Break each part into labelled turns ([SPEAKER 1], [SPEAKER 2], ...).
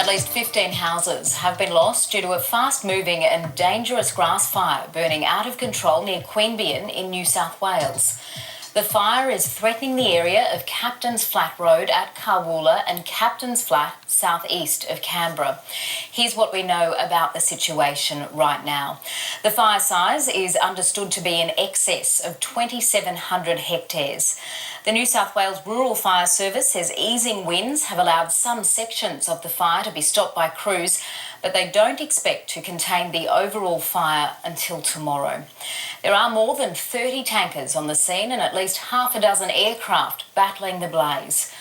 [SPEAKER 1] At least 15 houses have been lost due to a fast-moving and dangerous grass fire burning out of control near Queanbeyan in New South Wales. The fire is threatening the area of Captain's Flat Road at Carwoola and Captain's Flat southeast of Canberra. Here's what we know about the situation right now. The fire size is understood to be in excess of 2,700 hectares. The New South Wales Rural Fire Service says easing winds have allowed some sections of the fire to be stopped by crews, but they don't expect to contain the overall fire until tomorrow. There are more than 30 tankers on the scene and at least half a dozen aircraft battling the blaze.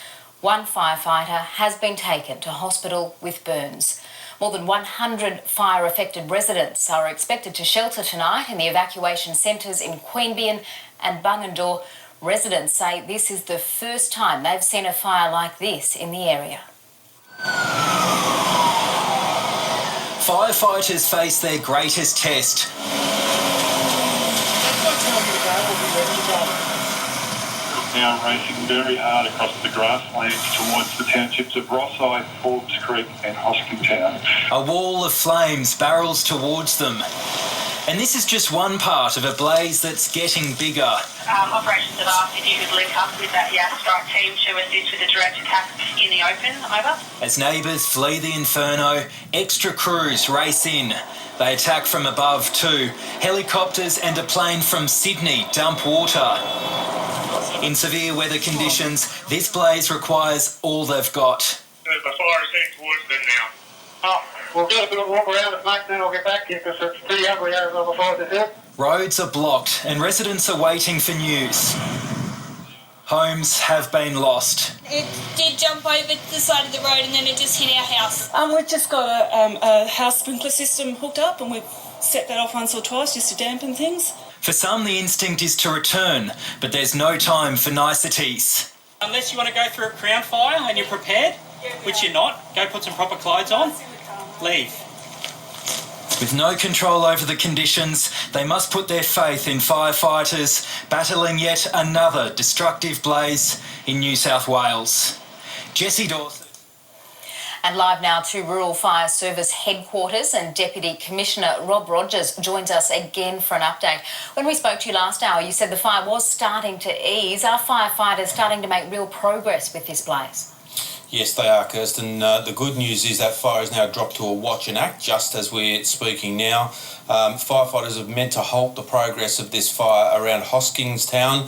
[SPEAKER 1] One firefighter has been taken to hospital with burns. More than 100 fire-affected residents are expected to shelter tonight in the evacuation centres in Queanbeyan and Bungendore. Residents say this is the first time they've seen a fire like this in the area.
[SPEAKER 2] Firefighters face their greatest test.
[SPEAKER 3] Now racing very hard across the grasslands towards the townships of Rosyth, Forbes Creek and Hoskingtown.
[SPEAKER 2] A wall of flames barrels towards them. And this is just one part of a blaze that's getting bigger.
[SPEAKER 4] Operations have asked if you could link up with that strike team to assist with the direct attack in the open, over.
[SPEAKER 2] As neighbours flee the inferno, extra crews race in. They attack from above too. Helicopters and a plane from Sydney dump water. In severe weather conditions, this blaze requires all they've got.
[SPEAKER 5] The fire is heading towards them now. We'll get a bit of walk around it, mate, then I'll get back to you because it's pretty ugly out on the fire this hill.
[SPEAKER 2] Roads are blocked and residents are waiting for news. Homes have been lost.
[SPEAKER 6] It did jump over the side of the road and then it just hit our house.
[SPEAKER 7] We've just got a house sprinkler system hooked up and we've set that off once or twice just to dampen things.
[SPEAKER 2] For some, the instinct is to return, but there's no time for niceties.
[SPEAKER 8] Unless you want to go through a crown fire and you're prepared, which you're not, go put some proper clothes on, leave.
[SPEAKER 2] With no control over the conditions, they must put their faith in firefighters battling yet another destructive blaze in New South Wales. Jessie Dawson.
[SPEAKER 1] And live now to Rural Fire Service headquarters, and Deputy Commissioner Rob Rogers joins us again for an update. When we spoke to you last hour, you said the fire was starting to ease. Are firefighters starting to make real progress with this blaze?
[SPEAKER 9] Yes, they are, Kirsten. The good news is that fire has now dropped to a watch and act just as we're speaking now. Firefighters have meant to halt the progress of this fire around Hoskingtown.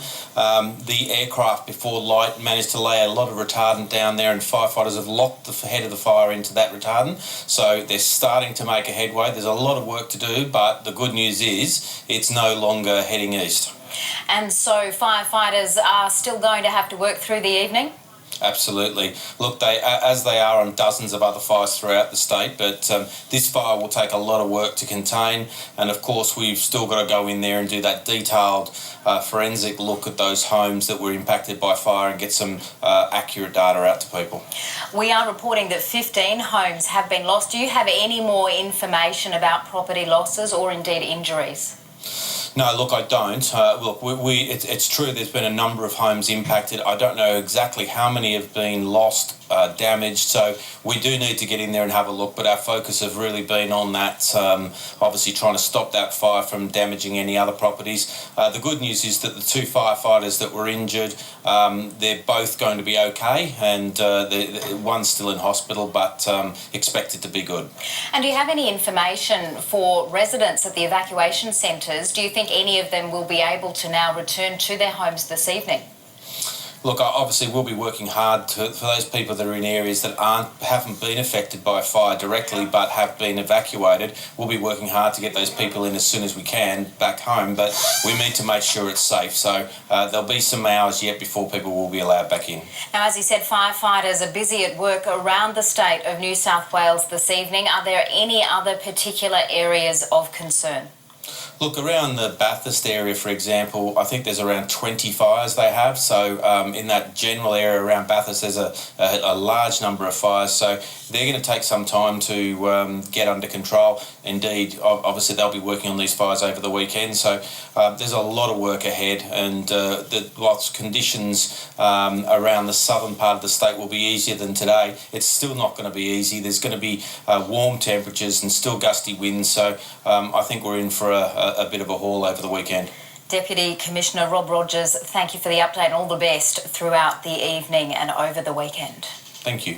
[SPEAKER 9] The aircraft before light managed to lay a lot of retardant down there, and firefighters have locked the head of the fire into that retardant. So they're starting to make a headway. There's a lot of work to do, but the good news is it's no longer heading east.
[SPEAKER 1] And so firefighters are still going to have to work through the evening?
[SPEAKER 9] Absolutely. Look, as they are on dozens of other fires throughout the state, but this fire will take a lot of work to contain, and of course we've still got to go in there and do that detailed forensic look at those homes that were impacted by fire and get some accurate data out to people.
[SPEAKER 1] We are reporting that 15 homes have been lost. Do you have any more information about property losses or indeed injuries?
[SPEAKER 9] No, look, I don't. Look, it's true there's been a number of homes impacted. I don't know exactly how many have been lost, damaged, so we do need to get in there and have a look, but our focus has really been on that, obviously trying to stop that fire from damaging any other properties. The good news is that the two firefighters that were injured, they're both going to be okay, and one's still in hospital, but expected to be good.
[SPEAKER 1] And do you have any information for residents at the evacuation centres? Do you think any of them will be able to now return to their homes this evening?
[SPEAKER 9] Look, obviously we'll be working hard for those people that are in areas that haven't been affected by fire directly but have been evacuated. We'll be working hard to get those people in as soon as we can back home, but we need to make sure it's safe. So there'll be some hours yet before people will be allowed back in.
[SPEAKER 1] Now, as you said, firefighters are busy at work around the state of New South Wales this evening. Are there any other particular areas of concern?
[SPEAKER 9] Look, around the Bathurst area, for example, I think there's around 20 fires they have. So in that general area around Bathurst, there's a large number of fires. So they're going to take some time to get under control. Indeed, obviously they'll be working on these fires over the weekend. So there's a lot of work ahead, and whilst conditions around the southern part of the state will be easier than today, it's still not going to be easy. There's going to be warm temperatures and still gusty winds. So I think we're in for a bit of a haul over the weekend.
[SPEAKER 1] Deputy Commissioner Rob Rogers, thank you for the update and all the best throughout the evening and over the weekend.
[SPEAKER 9] Thank you.